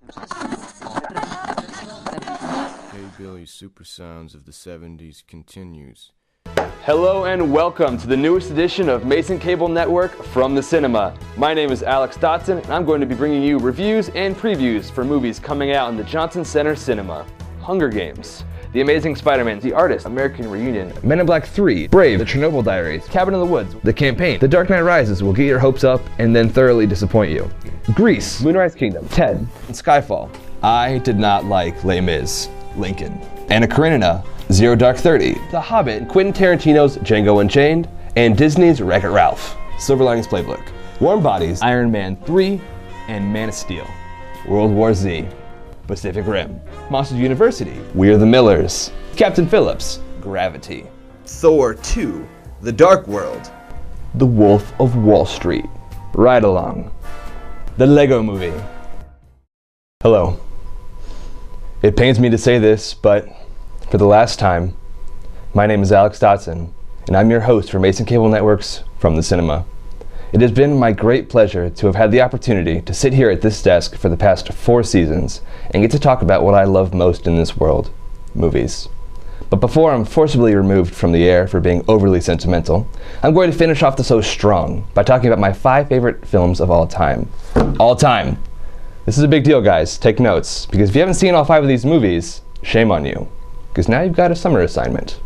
Hey Billy, Super Sounds of the 70s continues. Hello and welcome to the newest edition of Mason Cable Network from the cinema. My name is Alex Dotson and I'm going to be bringing you reviews and previews for movies coming out in the Johnson Center Cinema. Hunger Games, The Amazing Spider-Man, The Artist, American Reunion, Men in Black 3, Brave, The Chernobyl Diaries, Cabin in the Woods, The Campaign, The Dark Knight Rises will get your hopes up and then thoroughly disappoint you. Grease, Moonrise Kingdom, Ted, and Skyfall. I did not like Les Mis, Lincoln, Anna Karenina, Zero Dark 30, The Hobbit, Quentin Tarantino's Django Unchained, and Disney's Wreck-It Ralph, Silver Linings Playbook, Warm Bodies, Iron Man 3, and Man of Steel, World War Z, Pacific Rim, Monsters University, We Are the Millers, Captain Phillips, Gravity, Thor 2, The Dark World, The Wolf of Wall Street, Ride Along, The Lego Movie. Hello. It pains me to say this, but for the last time, my name is Alex Dotson, and I'm your host for Mason Cable Network's From the Cinema. It has been my great pleasure to have had the opportunity to sit here at this desk for the past 4 seasons and get to talk about what I love most in this world, movies. But before I'm forcibly removed from the air for being overly sentimental, I'm going to finish off the show strong by talking about my 5 favorite films of all time. All time! This is a big deal, guys. Take notes, because if you haven't seen all 5 of these movies, shame on you, because now you've got a summer assignment.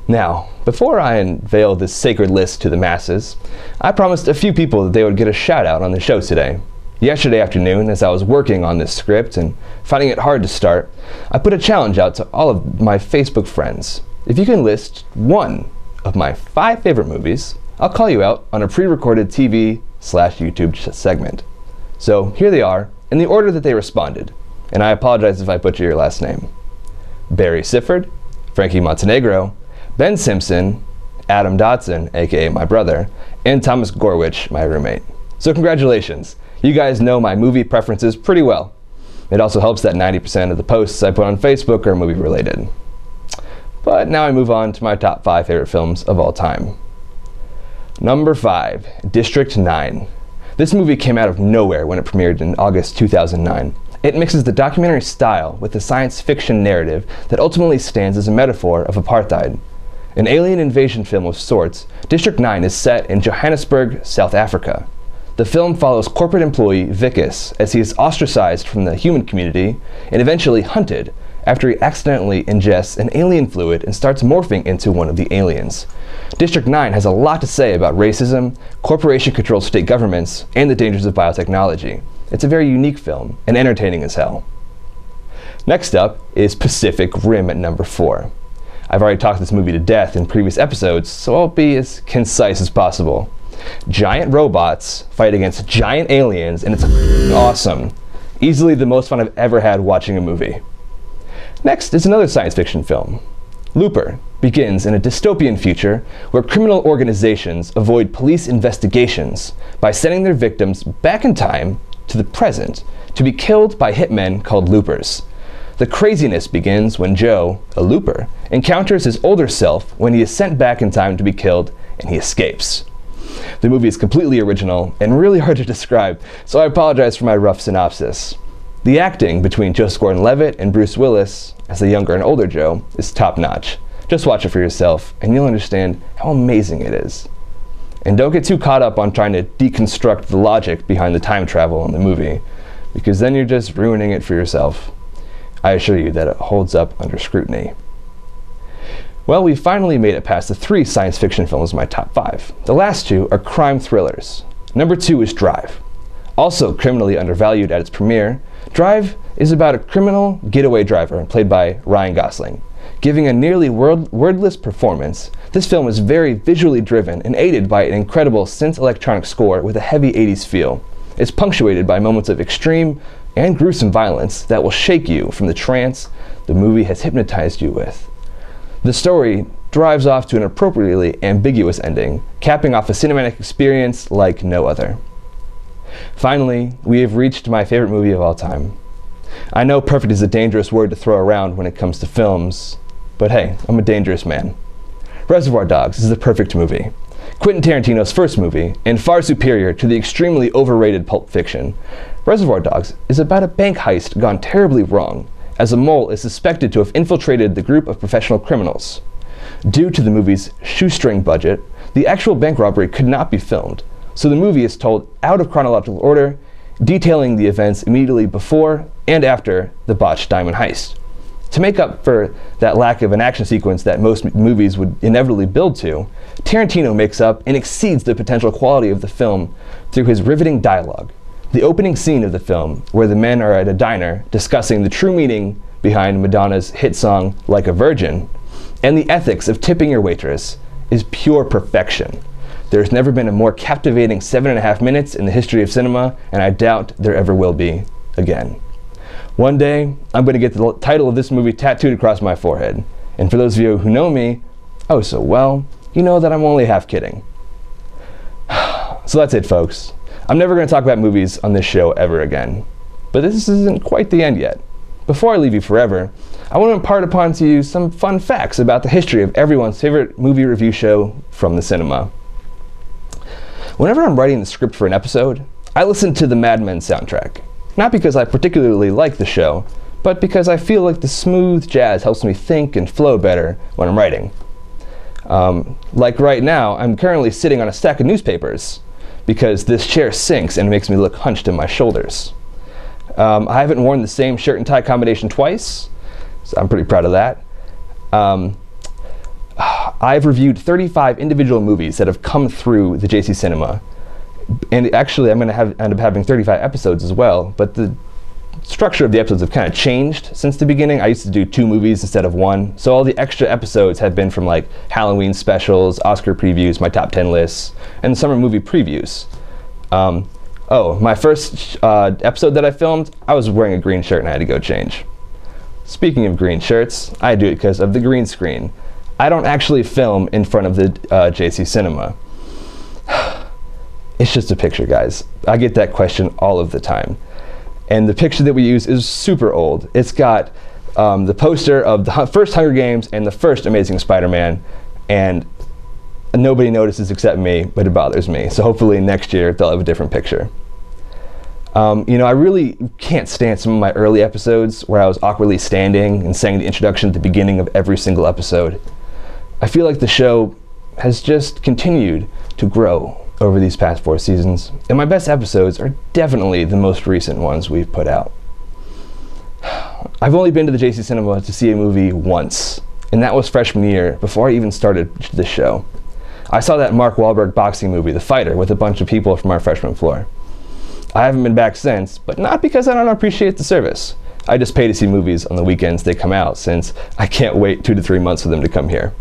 Now, before I unveil this sacred list to the masses, I promised a few people that they would get a shout out on the show today. Yesterday afternoon, as I was working on this script and finding it hard to start, I put a challenge out to all of my Facebook friends. If you can list 1 of my 5 favorite movies, I'll call you out on a pre-recorded TV/YouTube segment. So here they are, in the order that they responded, and I apologize if I butcher your last name. Barry Sifford, Frankie Montenegro, Ben Simpson, Adam Dotson, aka my brother, and Thomas Gorwich, my roommate. So congratulations, you guys know my movie preferences pretty well. It also helps that 90% of the posts I put on Facebook are movie related. But now I move on to my top 5 favorite films of all time. Number 5, District 9. This movie came out of nowhere when it premiered in August 2009. It mixes the documentary style with the science fiction narrative that ultimately stands as a metaphor of apartheid. An alien invasion film of sorts, District 9 is set in Johannesburg, South Africa. The film follows corporate employee Vickis as he is ostracized from the human community and eventually hunted after he accidentally ingests an alien fluid and starts morphing into one of the aliens. District 9 has a lot to say about racism, corporation-controlled state governments, and the dangers of biotechnology. It's a very unique film and entertaining as hell. Next up is Pacific Rim at number 4. I've already talked this movie to death in previous episodes, so I'll be as concise as possible. Giant robots fight against giant aliens, and it's awesome. Easily the most fun I've ever had watching a movie. Next is another science fiction film. Looper begins in a dystopian future where criminal organizations avoid police investigations by sending their victims back in time to the present to be killed by hitmen called loopers. The craziness begins when Joe, a looper, encounters his older self when he is sent back in time to be killed and he escapes. The movie is completely original and really hard to describe, so I apologize for my rough synopsis. The acting between Joseph Gordon-Levitt and Bruce Willis, as the younger and older Joe, is top-notch. Just watch it for yourself and you'll understand how amazing it is. And don't get too caught up on trying to deconstruct the logic behind the time travel in the movie, because then you're just ruining it for yourself. I assure you that it holds up under scrutiny. Well, we finally made it past the 3 science fiction films in my top 5. The last 2 are crime thrillers. Number 2 is Drive. Also criminally undervalued at its premiere, Drive is about a criminal getaway driver played by Ryan Gosling. Giving a nearly wordless performance, this film is very visually driven and aided by an incredible synth electronic score with a heavy 80s feel. It's punctuated by moments of extreme and gruesome violence that will shake you from the trance the movie has hypnotized you with. The story drives off to an appropriately ambiguous ending, capping off a cinematic experience like no other. Finally, we have reached my favorite movie of all time. I know perfect is a dangerous word to throw around when it comes to films, but hey, I'm a dangerous man. Reservoir Dogs is the perfect movie. Quentin Tarantino's first movie, and far superior to the extremely overrated Pulp Fiction. Reservoir Dogs is about a bank heist gone terribly wrong, as a mole is suspected to have infiltrated the group of professional criminals. Due to the movie's shoestring budget, the actual bank robbery could not be filmed, so the movie is told out of chronological order, detailing the events immediately before and after the botched diamond heist. To make up for that lack of an action sequence that most movies would inevitably build to, Tarantino makes up and exceeds the potential quality of the film through his riveting dialogue. The opening scene of the film, where the men are at a diner discussing the true meaning behind Madonna's hit song Like a Virgin, and the ethics of tipping your waitress, is pure perfection. There's never been a more captivating 7.5 minutes in the history of cinema, and I doubt there ever will be again. One day, I'm going to get the title of this movie tattooed across my forehead. And for those of you who know me, oh so well, you know that I'm only half kidding. So that's it, folks. I'm never going to talk about movies on this show ever again. But this isn't quite the end yet. Before I leave you forever, I want to impart upon to you some fun facts about the history of everyone's favorite movie review show from the cinema. Whenever I'm writing the script for an episode, I listen to the Mad Men soundtrack. Not because I particularly like the show, but because I feel like the smooth jazz helps me think and flow better when I'm writing. Like right now, I'm currently sitting on a stack of newspapers because this chair sinks and makes me look hunched in my shoulders. I haven't worn the same shirt and tie combination twice, so I'm pretty proud of that. I've reviewed 35 individual movies that have come through the JC Cinema. And actually, I'm going to end up having 35 episodes as well, but the structure of the episodes have kind of changed since the beginning. I used to do 2 movies instead of 1, so all the extra episodes have been from like Halloween specials, Oscar previews, my top 10 lists, and summer movie previews. My first episode that I filmed, I was wearing a green shirt and I had to go change. Speaking of green shirts, I do it because of the green screen. I don't actually film in front of the JC Cinema. It's just a picture, guys. I get that question all of the time. And the picture that we use is super old. It's got the poster of the first Hunger Games and the first Amazing Spider-Man, and nobody notices except me, but it bothers me. So hopefully next year they'll have a different picture. I really can't stand some of my early episodes where I was awkwardly standing and saying the introduction at the beginning of every single episode. I feel like the show has just continued to grow over these past 4 seasons, and my best episodes are definitely the most recent ones we've put out. I've only been to the JC Cinema to see a movie once, and that was freshman year, before I even started this show. I saw that Mark Wahlberg boxing movie, The Fighter, with a bunch of people from our freshman floor. I haven't been back since, but not because I don't appreciate the service. I just pay to see movies on the weekends they come out, since I can't wait 2 to 3 months for them to come here.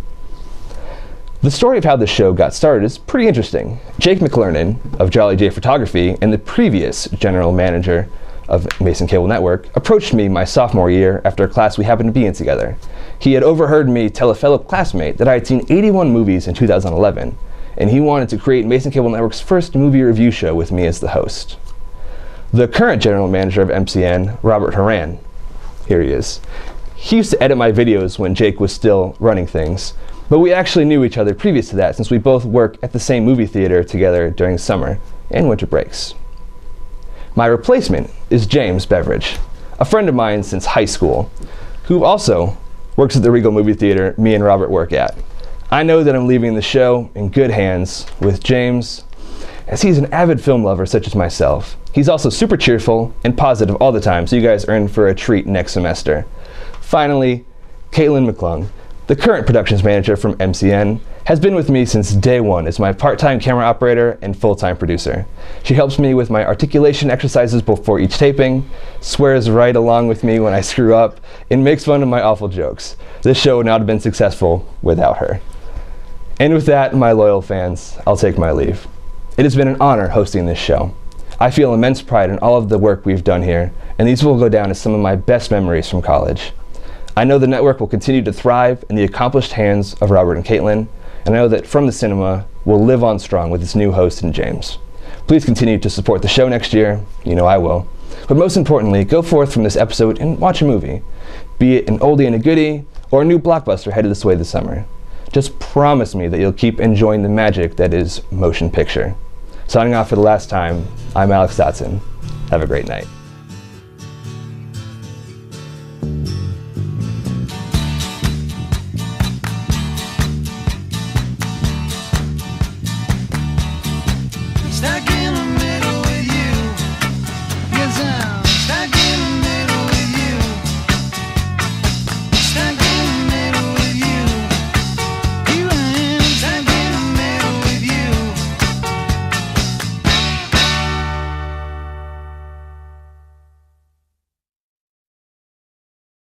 The story of how the show got started is pretty interesting. Jake McLernan of Jolly J Photography and the previous general manager of Mason Cable Network approached me my sophomore year after a class we happened to be in together. He had overheard me tell a fellow classmate that I had seen 81 movies in 2011, and he wanted to create Mason Cable Network's first movie review show with me as the host. The current general manager of MCN, Robert Horan, here he is. He used to edit my videos when Jake was still running things, but we actually knew each other previous to that since we both work at the same movie theater together during summer and winter breaks. My replacement is James Beveridge, a friend of mine since high school, who also works at the Regal Movie Theater me and Robert work at. I know that I'm leaving the show in good hands with James, as he's an avid film lover such as myself. He's also super cheerful and positive all the time, so you guys are in for a treat next semester. Finally, Caitlin McClung, the current productions manager from MCN, has been with me since day one as my part-time camera operator and full-time producer. She helps me with my articulation exercises before each taping, swears right along with me when I screw up, and makes fun of my awful jokes. This show would not have been successful without her. And with that, my loyal fans, I'll take my leave. It has been an honor hosting this show. I feel immense pride in all of the work we've done here, and these will go down as some of my best memories from college. I know the network will continue to thrive in the accomplished hands of Robert and Caitlin, and I know that From the Cinema will live on strong with its new host in James. Please continue to support the show next year. You know I will. But most importantly, go forth from this episode and watch a movie, be it an oldie and a goodie or a new blockbuster headed this way this summer. Just promise me that you'll keep enjoying the magic that is motion picture. Signing off for the last time, I'm Alex Dotson. Have a great night.